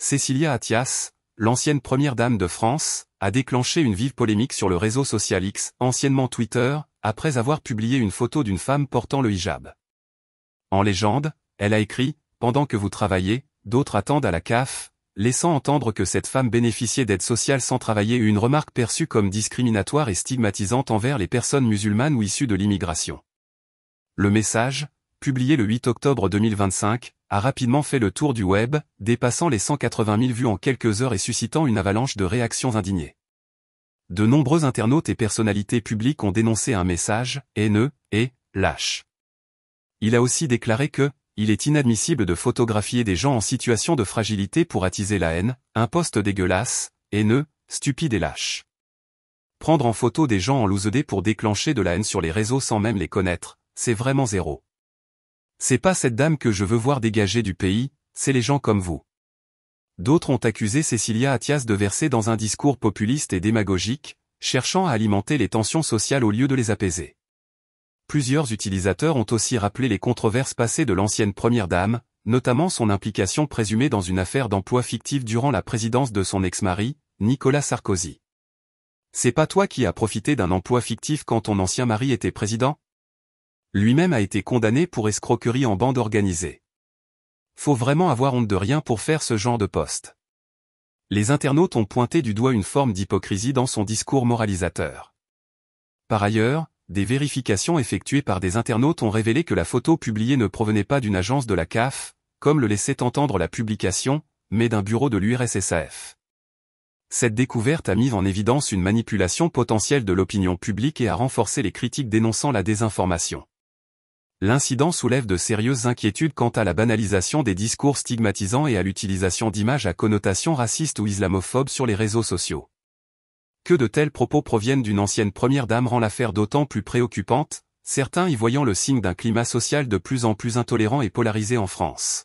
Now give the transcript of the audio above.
Cécilia Attias, l'ancienne première dame de France, a déclenché une vive polémique sur le réseau social X, anciennement Twitter, après avoir publié une photo d'une femme portant le hijab. En légende, elle a écrit « Pendant que vous travaillez, d'autres attendent à la CAF », laissant entendre que cette femme bénéficiait d'aides sociales sans travailler, une remarque perçue comme discriminatoire et stigmatisante envers les personnes musulmanes ou issues de l'immigration. Le message, publié le 8 octobre 2025, a rapidement fait le tour du web, dépassant les 180 000 vues en quelques heures et suscitant une avalanche de réactions indignées. De nombreux internautes et personnalités publiques ont dénoncé un message haineux et lâche. Il a aussi déclaré que il est inadmissible de photographier des gens en situation de fragilité pour attiser la haine, un post dégueulasse, haineux, stupide et lâche. Prendre en photo des gens en loose-dé pour déclencher de la haine sur les réseaux sans même les connaître, c'est vraiment zéro. C'est pas cette dame que je veux voir dégager du pays, c'est les gens comme vous. D'autres ont accusé Cécilia Attias de verser dans un discours populiste et démagogique, cherchant à alimenter les tensions sociales au lieu de les apaiser. Plusieurs utilisateurs ont aussi rappelé les controverses passées de l'ancienne première dame, notamment son implication présumée dans une affaire d'emploi fictif durant la présidence de son ex-mari, Nicolas Sarkozy. C'est pas toi qui as profité d'un emploi fictif quand ton ancien mari était président ? Lui-même a été condamné pour escroquerie en bande organisée. Faut vraiment avoir honte de rien pour faire ce genre de poste. Les internautes ont pointé du doigt une forme d'hypocrisie dans son discours moralisateur. Par ailleurs, des vérifications effectuées par des internautes ont révélé que la photo publiée ne provenait pas d'une agence de la CAF, comme le laissait entendre la publication, mais d'un bureau de l'URSSAF. Cette découverte a mis en évidence une manipulation potentielle de l'opinion publique et a renforcé les critiques dénonçant la désinformation. L'incident soulève de sérieuses inquiétudes quant à la banalisation des discours stigmatisants et à l'utilisation d'images à connotation raciste ou islamophobe sur les réseaux sociaux. Que de tels propos proviennent d'une ancienne première dame rend l'affaire d'autant plus préoccupante, certains y voyant le signe d'un climat social de plus en plus intolérant et polarisé en France.